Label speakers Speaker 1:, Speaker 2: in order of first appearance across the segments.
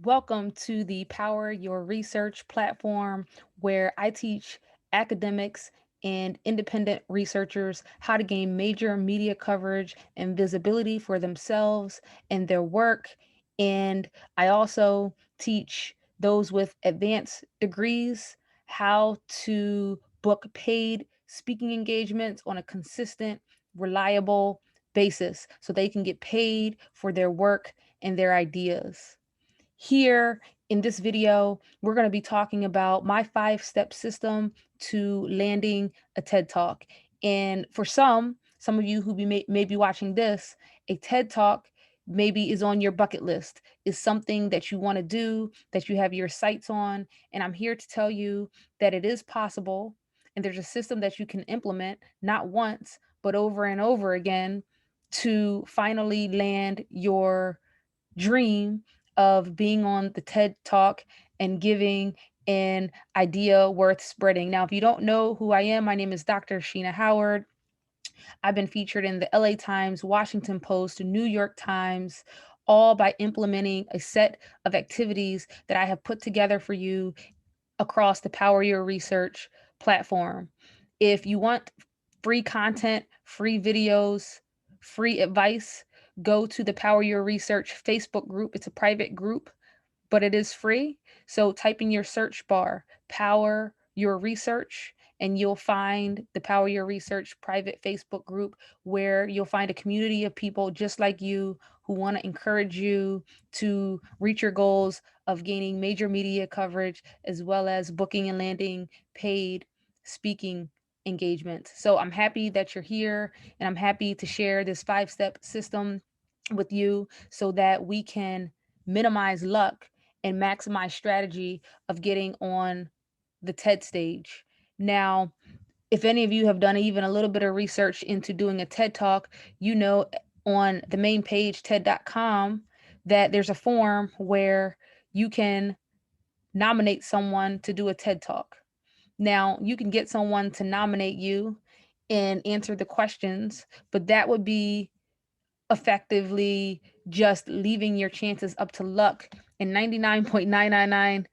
Speaker 1: Welcome to the Power Your Research platform, where I teach academics and independent researchers how to gain major media coverage and visibility for themselves and their work. And I also teach those with advanced degrees how to book paid speaking engagements on a consistent, reliable basis so they can get paid for their work and their ideas. Here in this video, we're going to be talking about my 5-step system to landing a TED Talk. And for some of you who may be watching this, a TED Talk maybe is on your bucket list, is something that you want to do, that you have your sights on. And I'm here to tell you that it is possible. And there's a system that you can implement not once, but over and over again to finally land your dream of being on the TED Talk and giving an idea worth spreading. Now, if you don't know who I am, my name is Dr. Sheena Howard. I've been featured in the LA Times, Washington Post, New York Times, all by implementing a set of activities that I have put together for you across the Power Your Research platform. If you want free content, free videos, free advice, go to the Power Your Research Facebook group. It's a private group, but it is free. So type in your search bar, Power Your Research, and you'll find the Power Your Research private Facebook group where you'll find a community of people just like you who want to encourage you to reach your goals of gaining major media coverage as well as booking and landing paid speaking engagements. So I'm happy that you're here and I'm happy to share this 5-step system with you so that we can minimize luck and maximize strategy of getting on the TED stage. Now, if any of you have done even a little bit of research into doing a TED Talk, you know on the main page, TED.com, that there's a form where you can nominate someone to do a TED Talk. Now, you can get someone to nominate you and answer the questions, but that would be effectively just leaving your chances up to luck. And 99.999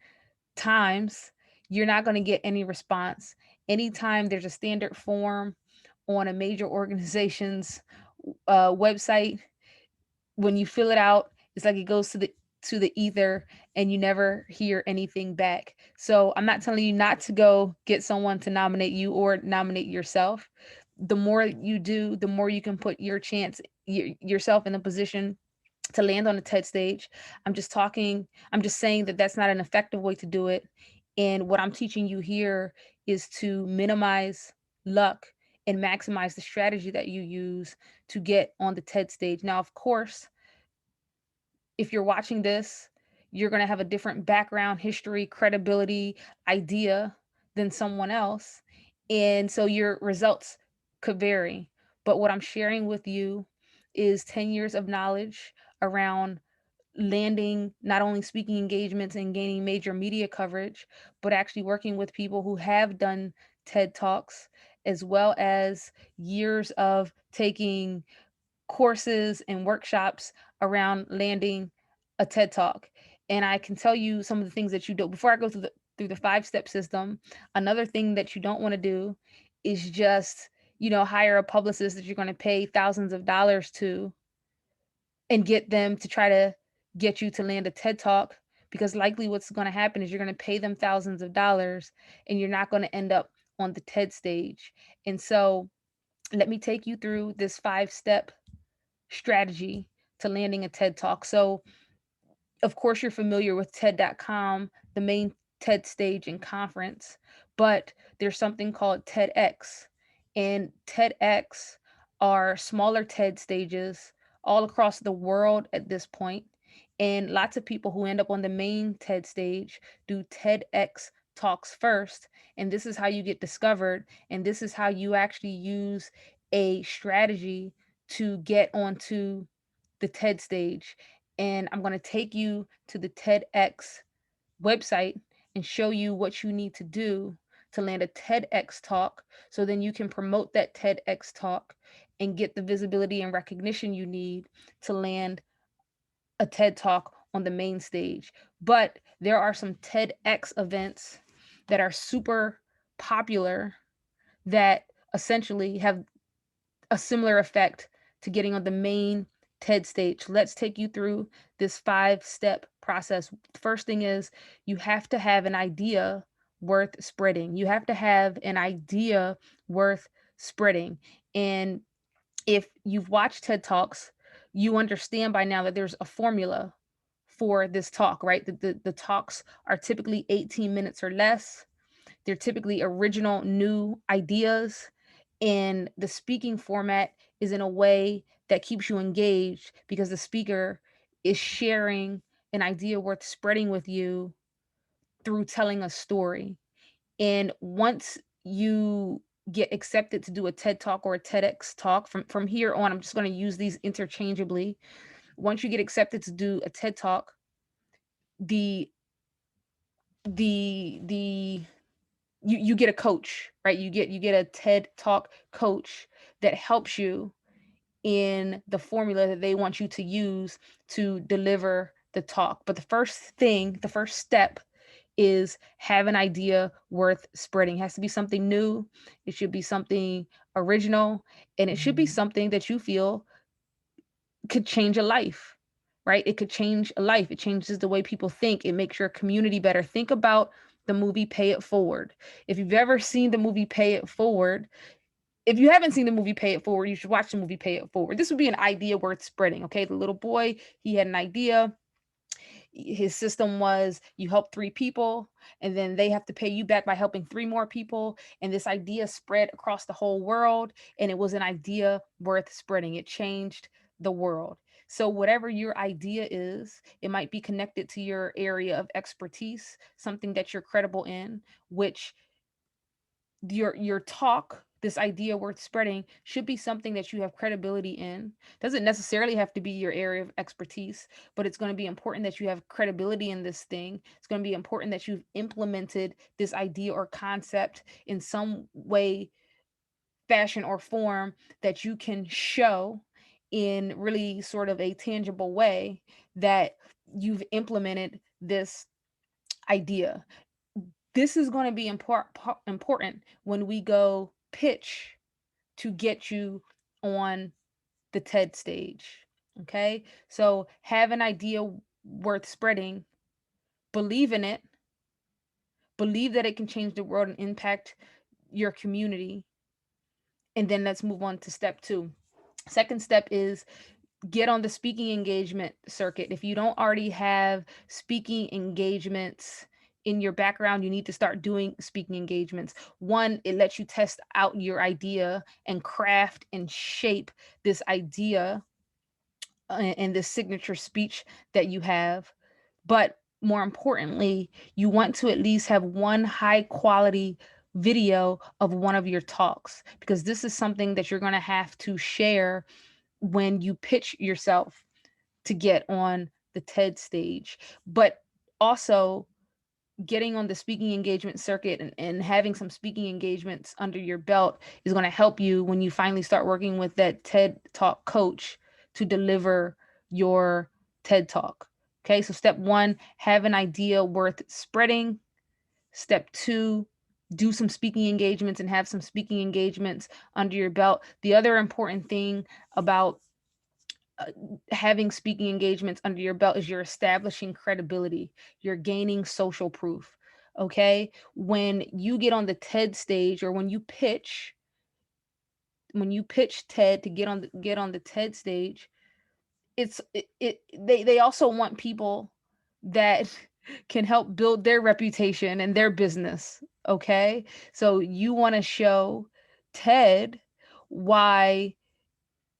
Speaker 1: times, you're not going to get any response. Anytime there's a standard form on a major organization's website, when you fill it out, it's like it goes to the ether and you never hear anything back. So I'm not telling you not to go get someone to nominate you or nominate yourself. The more you do, the more you can put yourself in a position to land on the TED stage. I'm just saying that that's not an effective way to do it. And what I'm teaching you here is to minimize luck and maximize the strategy that you use to get on the TED stage. Now, of course, if you're watching this, you're going to have a different background, history, credibility, idea than someone else. And so your results could vary. But what I'm sharing with you is 10 years of knowledge around landing not only speaking engagements and gaining major media coverage, but actually working with people who have done TED Talks, as well as years of taking courses and workshops around landing a TED Talk. And I can tell you some of the things that you do before I go through the 5-step system. Another thing that you don't want to do is just, hire a publicist that you're going to pay thousands of dollars to and get them to try to get you to land a TED Talk, because likely what's going to happen is you're going to pay them thousands of dollars and you're not going to end up on the TED stage. And so let me take you through this 5-step strategy to landing a TED Talk. So, of course, you're familiar with TED.com, the main TED stage and conference, but there's something called TEDx. And TEDx are smaller TED stages all across the world at this point. And lots of people who end up on the main TED stage do TEDx talks first. And this is how you get discovered. And this is how you actually use a strategy to get onto the TED stage. And I'm going to take you to the TEDx website and show you what you need to do to land a TEDx talk so then you can promote that TEDx talk and get the visibility and recognition you need to land a TED talk on the main stage. But there are some TEDx events that are super popular that essentially have a similar effect to getting on the main TED stage. Let's take you through this 5-step process. First thing is you have to have an idea worth spreading. You have to have an idea worth spreading. And if you've watched TED Talks, you understand by now that there's a formula for this talk, right? The talks are typically 18 minutes or less. They're typically original, new ideas, and the speaking format is in a way that keeps you engaged because the speaker is sharing an idea worth spreading with you through telling a story. And once you get accepted to do a TED Talk or a TEDx talk, from here on, I'm just going to use these interchangeably. Once you get accepted to do a TED Talk, the the you get a coach, right? You get a TED Talk coach that helps you in the formula that they want you to use to deliver the talk. But the first step is have an idea worth spreading. It has to be something new, it should be something original, and it should be something that you feel could change a life, right? It could change a life. It changes the way people think. It makes your community better. Think about the movie Pay It Forward. If you've ever seen the movie Pay It Forward, if you haven't seen the movie Pay It Forward, you should watch the movie Pay It Forward. This would be an idea worth spreading, okay? The little boy, he had an idea. His system was you help 3 people and then they have to pay you back by helping 3 more people, and this idea spread across the whole world, and it was an idea worth spreading. It changed the world. So whatever your idea is, it might be connected to your area of expertise, something that you're credible in, which your talk, this idea worth spreading, should be something that you have credibility in. Doesn't necessarily have to be your area of expertise, but it's going to be important that you have credibility in this thing. It's going to be important that you've implemented this idea or concept in some way, fashion, or form that you can show in really sort of a tangible way that you've implemented this idea. This is going to be important when we go pitch to get you on the TED stage. Okay. So have an idea worth spreading, believe in it, believe that it can change the world and impact your community. And then let's move on to step 2. Second step is get on the speaking engagement circuit. If you don't already have speaking engagements in your background, you need to start doing speaking engagements. One, it lets you test out your idea and craft and shape this idea and this signature speech that you have. But more importantly, you want to at least have one high quality video of one of your talks, because this is something that you're going to have to share when you pitch yourself to get on the TED stage. But also, getting on the speaking engagement circuit and having some speaking engagements under your belt is going to help you when you finally start working with that TED Talk coach to deliver your TED Talk. Okay, so step 1, have an idea worth spreading. Step 2, do some speaking engagements and have some speaking engagements under your belt. The other important thing about uh, having speaking engagements under your belt is you're establishing credibility. You're gaining social proof. Okay. When you get on the TED stage, or when you pitch TED to get on the TED stage, they also want people that can help build their reputation and their business. Okay. So you want to show TED why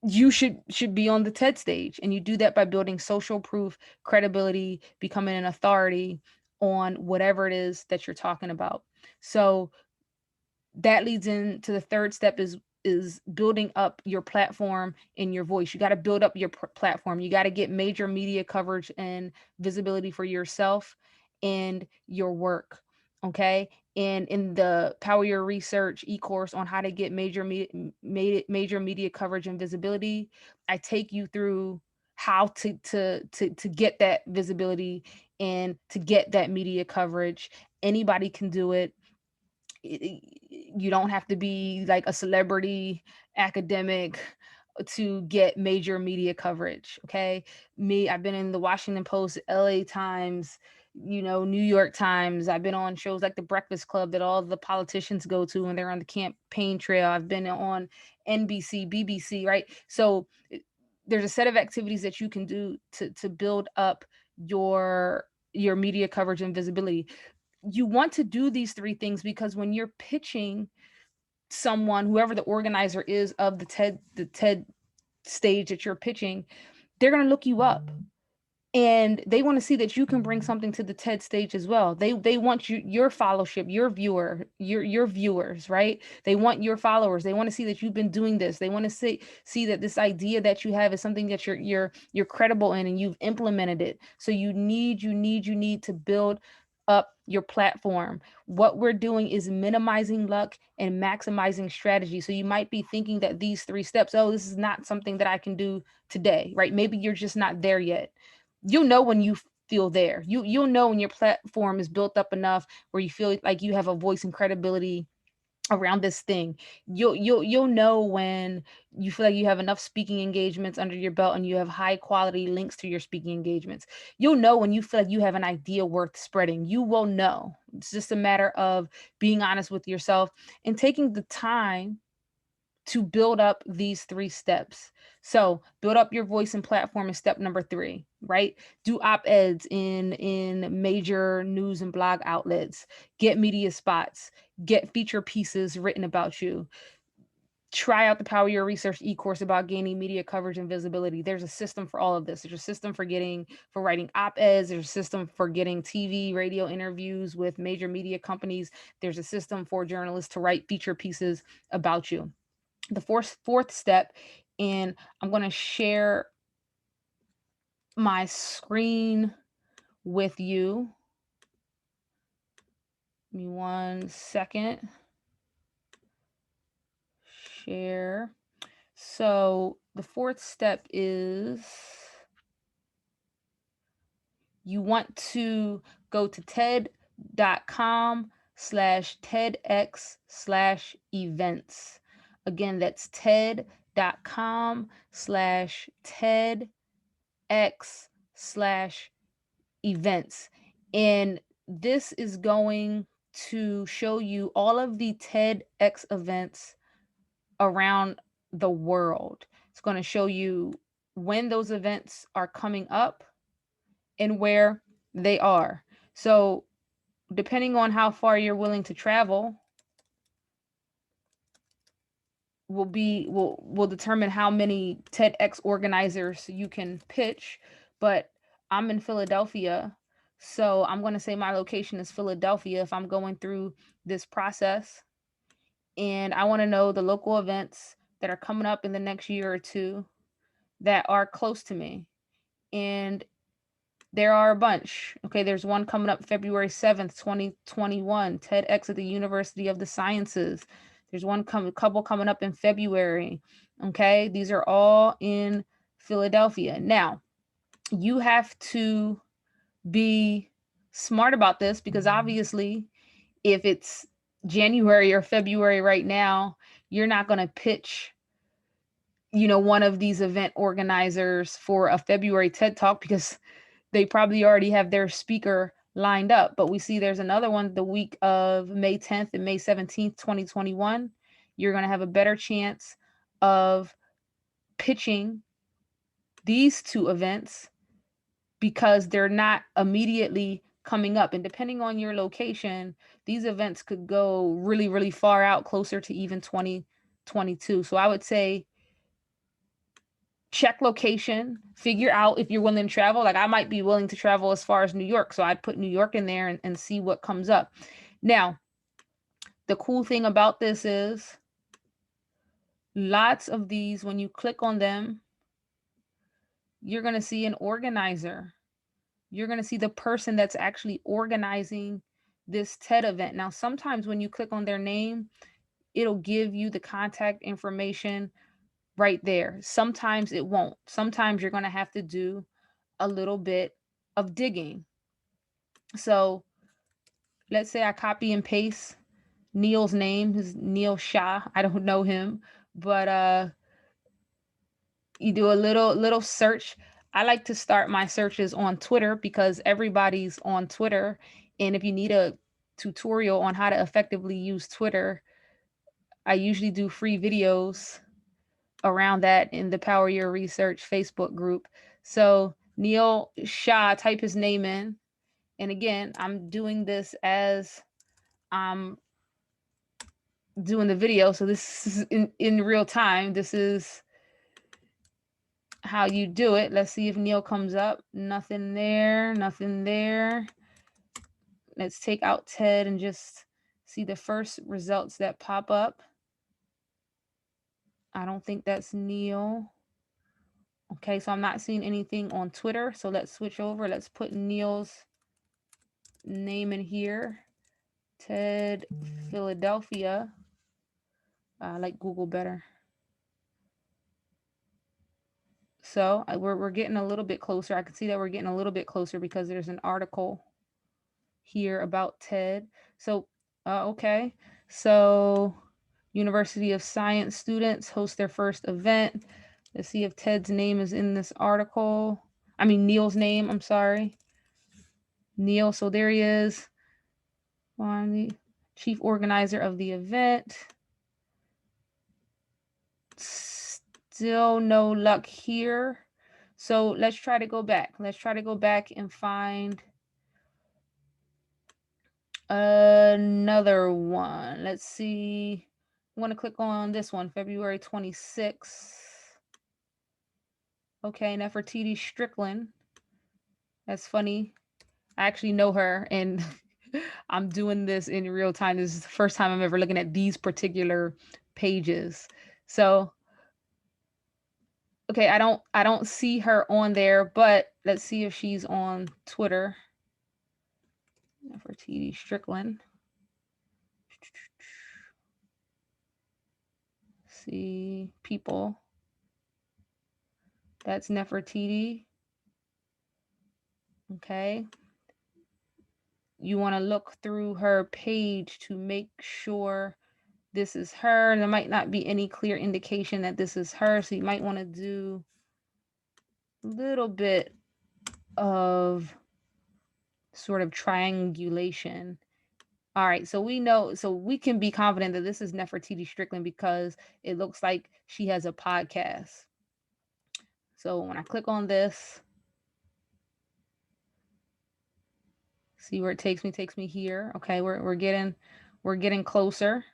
Speaker 1: you should be on the TED stage, and you do that by building social proof, credibility, becoming an authority on whatever it is that you're talking about. So that leads into the third step is building up your platform and your voice. You got to build up your platform. You got to get major media coverage and visibility for yourself and your work. Okay. And in the Power Your Research e-course on how to get major media coverage and visibility, I take you through how to get that visibility and to get that media coverage. Anybody can do it. You don't have to be like a celebrity academic to get major media coverage. Okay. I've been in the Washington Post, LA Times, New York Times. I've been on shows like the Breakfast Club that all the politicians go to when they're on the campaign trail. I've been on NBC, BBC, right? So there's a set of activities that you can do to build up your media coverage and visibility. You want to do these three things because when you're pitching someone, whoever the organizer is of the TED stage that you're pitching, they're going to look you up, and they want to see that you can bring something to the TED stage as well. They want your followership, your viewers, right? They want your followers. They want to see that you've been doing this. They want to see that this idea that you have is something that you're credible in and you've implemented it. So you need to build up your platform. What we're doing is minimizing luck and maximizing strategy. So you might be thinking that these three steps, oh, this is not something that I can do today, right? Maybe you're just not there yet. You'll know when you feel there. You'll know when your platform is built up enough where you feel like you have a voice and credibility around this thing. You'll know when you feel like you have enough speaking engagements under your belt and you have high quality links to your speaking engagements. You'll know when you feel like you have an idea worth spreading. You will know. It's just a matter of being honest with yourself and taking the time to build up these three steps. So build up your voice and platform is step number 3, right? Do op-eds in major news and blog outlets, get media spots, get feature pieces written about you. Try out the Power Your Research e-course about gaining media coverage and visibility. There's a system for all of this. There's a system for writing op-eds. There's a system for getting TV, radio interviews with major media companies. There's a system for journalists to write feature pieces about you. The fourth step, and I'm going to share my screen with you. Give me 1 second. Share. So the fourth step is you want to go to TED.com/TEDx/events. Again, that's TED.com/TEDx/events. And this is going to show you all of the TEDx events around the world. It's going to show you when those events are coming up and where they are. So, depending on how far you're willing to travel, will determine how many TEDx organizers you can pitch. But I'm in Philadelphia, so I'm going to say my location is Philadelphia if I'm going through this process. And I want to know the local events that are coming up in the next year or two that are close to me. And there are a bunch. Okay, there's one coming up February 7th, 2021, TEDx at the University of the Sciences. There's couple coming up in February. Okay, these are all in Philadelphia. Now, you have to be smart about this because obviously, if it's January or February right now, you're not going to pitch one of these event organizers for a February TED Talk because they probably already have their speaker lined up. But we see there's another one the week of May 10th and May 17th, 2021. You're going to have a better chance of pitching these two events because they're not immediately coming up. And depending on your location, these events could go really, really far out, closer to even 2022. So I would say check location, figure out if you're willing to travel. Like I might be willing to travel as far as New York. So I'd put New York in there and see what comes up. Now, the cool thing about this is lots of these, when you click on them, you're going to see an organizer. You're going to see the person that's actually organizing this TED event. Now, sometimes when you click on their name, it'll give you the contact information right there. Sometimes it won't. Sometimes you're going to have to do a little bit of digging. So let's say I copy and paste Neil's name, his Neil Shah. I don't know him, but you do a little search. I like to start my searches on Twitter because everybody's on Twitter, and if you need a tutorial on how to effectively use Twitter, I usually do free videos around that in the Power Your Research Facebook group. So Neil Shah, type his name in, and again, I'm doing this as I'm doing the video, so this is in real time. This is how you do it. Let's see if Neil comes up. Nothing there, nothing there. Let's take out Ted and just see the first results that pop up. I don't think that's Neil. Okay, so I'm not seeing anything on Twitter. So let's switch over. Let's put Neil's name in here. Ted Philadelphia. I like Google better. So we're getting a little bit closer. I can see that we're getting a little bit closer because there's an article here about Ted. So, okay. So, University of Science students host their first event. Let's see if Ted's name is in this article. I mean, Neil's name, I'm sorry. Neil, so there he is. On the chief organizer of the event. Still no luck here. So let's try to go back. Let's try to go back and find another one. Let's see. I want to click on this one, February 26th. Okay, Nefertiti Strickland. That's funny. I actually know her, and I'm doing this in real time. This is the first time I'm ever looking at these particular pages. So, okay, I don't see her on there, but let's see if she's on Twitter. Nefertiti Strickland. See people. That's Nefertiti. Okay. You want to look through her page to make sure this is her. There might not be any clear indication that this is her, so you might want to do a little bit of sort of triangulation. All right, so we know, so we can be confident that this is Nefertiti Strickland because it looks like she has a podcast. So when I click on this, see where it takes me here. Okay, we're getting closer.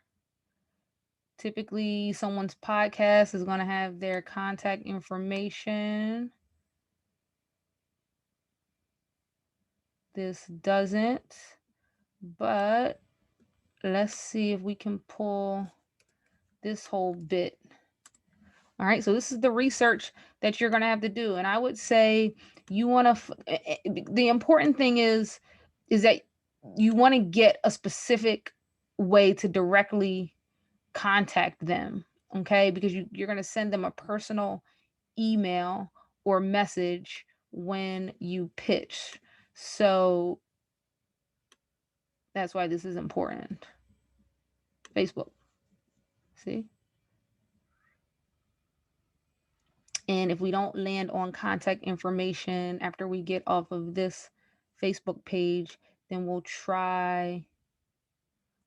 Speaker 1: Typically, someone's podcast is going to have their contact information. This doesn't, but let's see if we can pull this whole bit. All right, so this is the research that you're going to have to do. And I would say you want to, the important thing is that you want to get a specific way to directly contact them. Okay, because you're going to send them a personal email or message when you pitch. So that's why this is important. Facebook. See? And if we don't land on contact information after we get off of this Facebook page, then we'll try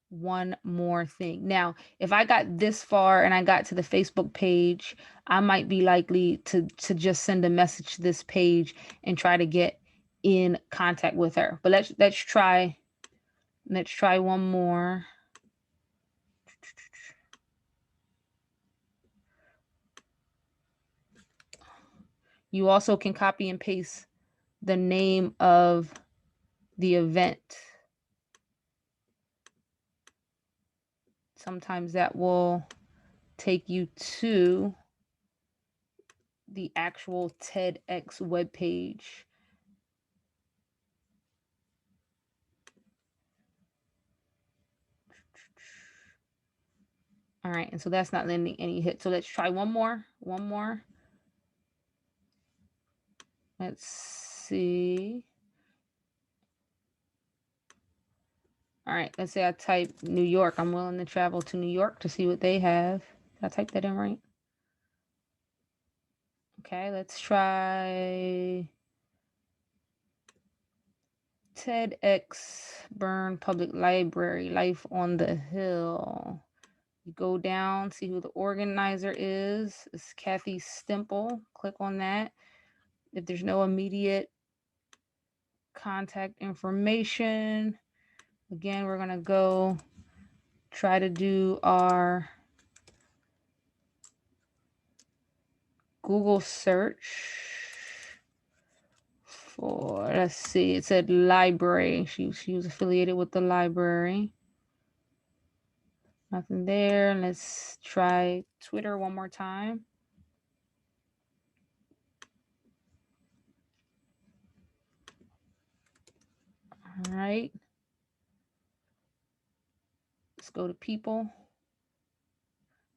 Speaker 1: one more thing. Now, if I got this far and I got to the Facebook page, I might be likely to just send a message to this page and try to get in contact with her. But let's try one more. You also can copy and paste the name of the event. Sometimes that will take you to the actual TEDx webpage. All right, and so that's not letting any hit. So let's try one more. Let's see. All right, let's say I type New York. I'm willing to travel to New York to see what they have. Did I type that in right? Okay, let's try Tedx Burn Public Library, Life on the Hill. You go down, see who the organizer is. It's Kathy Stemple. Click on that. If there's no immediate contact information, again, we're going to go try to do our Google search for, let's see, it said library. She was affiliated with the library. Nothing there. Let's try Twitter one more time. All right. Let's go to people.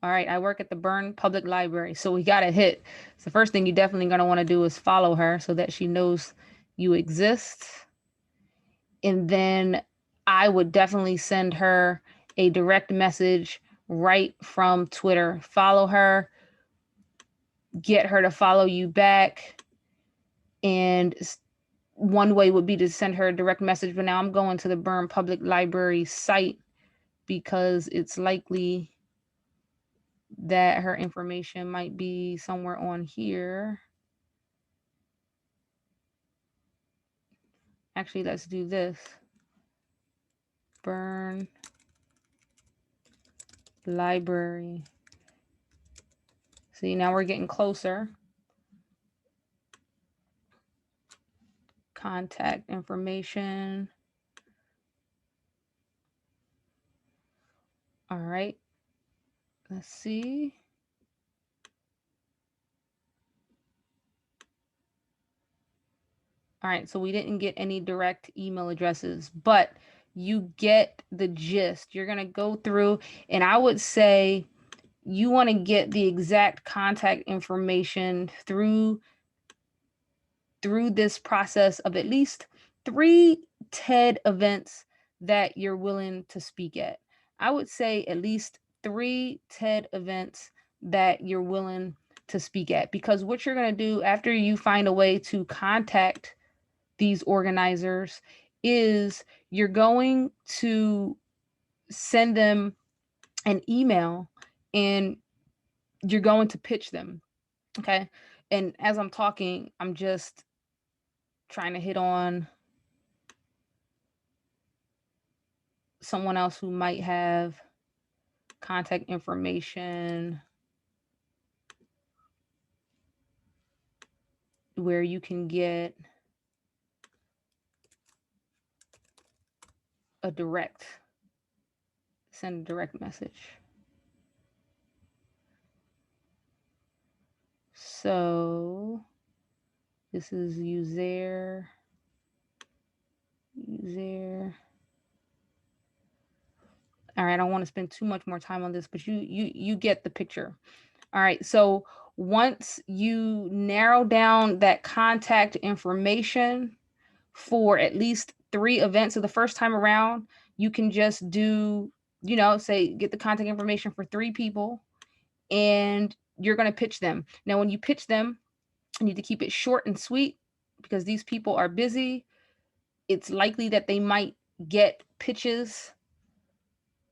Speaker 1: All right, I work at the Bern Public Library, so we got a hit. So the first thing you're definitely going to want to do is follow her so that she knows you exist. And then I would definitely send her a direct message right from Twitter. Follow her, get her to follow you back. And one way would be to send her a direct message, but now I'm going to the Bern Public Library site because it's likely that her information might be somewhere on here. Actually, let's do this. Bern Library. See, now we're getting closer. Contact information. All right. Let's see. All right, so we didn't get any direct email addresses, but you get the gist. You're going to go through, and I would say you want to get the exact contact information through this process of at least 3 TED events that you're willing to speak at. I would say at least 3 TED events that you're willing to speak at, because what you're going to do after you find a way to contact these organizers is you're going to send them an email and you're going to pitch them. Okay. And as I'm talking, I'm just trying to hit on someone else who might have contact information where you can get send a direct message. So this is Uzair. All right, I don't want to spend too much more time on this, but you get the picture. All right, so once you narrow down that contact information for at least 3 events, so the first time around, you can just do, say get the contact information for 3 people and you're going to pitch them. Now, when you pitch them, you need to keep it short and sweet because these people are busy. It's likely that they might get pitches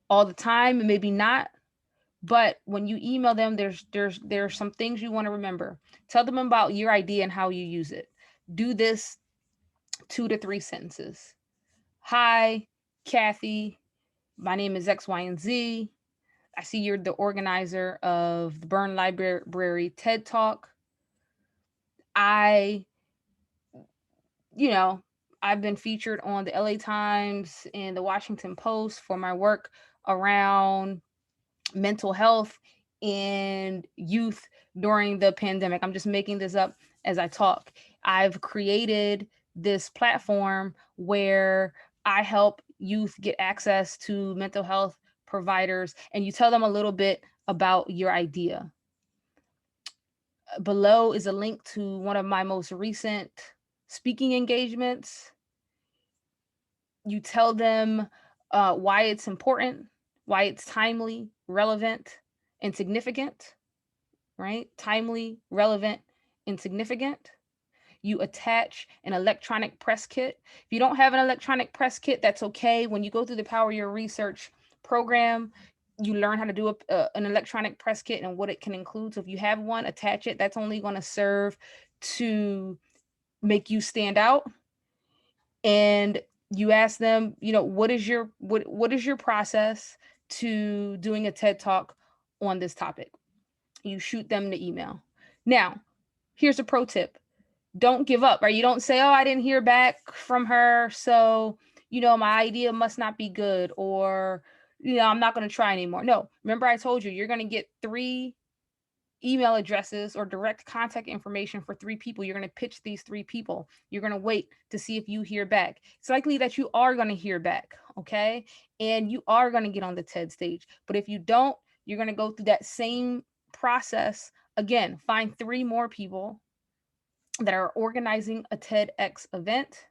Speaker 1: all the time and maybe not. But when you email them, there's some things you want to remember. Tell them about your idea and how you use it. Do this 2 to 3 sentences. Hi, Kathy. My name is X, Y, and Z. I see you're the organizer of the Bern Library TED Talk. I've been featured on the LA Times and the Washington Post for my work around mental health and youth during the pandemic. I'm just making this up as I talk. I've created this platform where I help youth get access to mental health providers, and you tell them a little bit about your idea. Below is a link to one of my most recent speaking engagements. You tell them why it's important, why it's timely, relevant, and significant, right? Timely, relevant, and significant. You attach an electronic press kit. If you don't have an electronic press kit, that's okay. When you go through the Power Your Research program, you learn how to do an electronic press kit and what it can include. So if you have one, attach it. That's only going to serve to make you stand out. And you ask them, what is your process to doing a TED Talk on this topic? You shoot them the email. Now, here's a pro tip. Don't give up, right? You don't say, oh, I didn't hear back from her, so my idea must not be good, or I'm not going to try anymore. No, remember I told you you're going to get 3 email addresses or direct contact information for 3 people. You're going to pitch these 3 people. You're going to wait to see if you hear back. It's likely that you are going to hear back, okay? And you are going to get on the TED stage. But if you don't, you're going to go through that same process again. Find 3 more people that are organizing a TEDx event,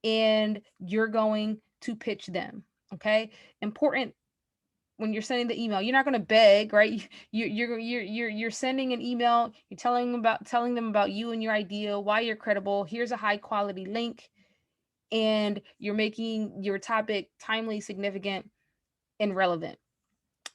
Speaker 1: and you're going to pitch them, okay? Important when you're sending the email, you're not going to beg, right? You're sending an email. You're telling them about you and your idea, why you're credible. Here's a high quality link, and you're making your topic timely, significant, and relevant.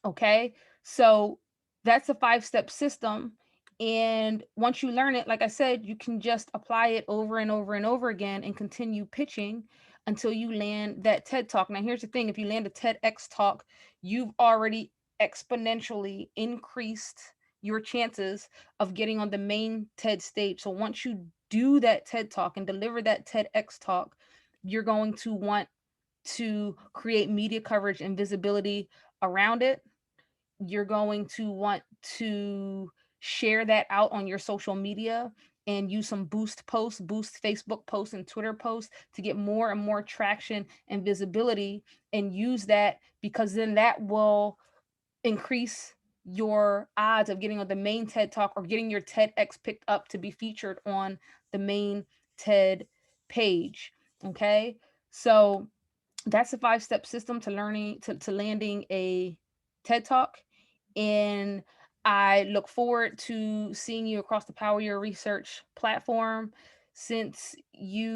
Speaker 1: Okay, so that's a 5-step system. And once you learn it, like I said, you can just apply it over and over and over again and continue pitching until you land that TED Talk. Now, here's the thing. If you land a TEDx talk, you've already exponentially increased your chances of getting on the main TED stage. So once you do that TED Talk and deliver that TEDx talk, you're going to want to create media coverage and visibility around it. You're going to want to share that out on your social media and use some boost posts, boost Facebook posts and Twitter posts to get more and more traction and visibility, and use that, because then that will increase your odds of getting on the main TED Talk or getting your TEDx picked up to be featured on the main TED page. Okay, so that's a 5-step system to landing a TED Talk. And I look forward to seeing you across the Power Your Research platform. Since you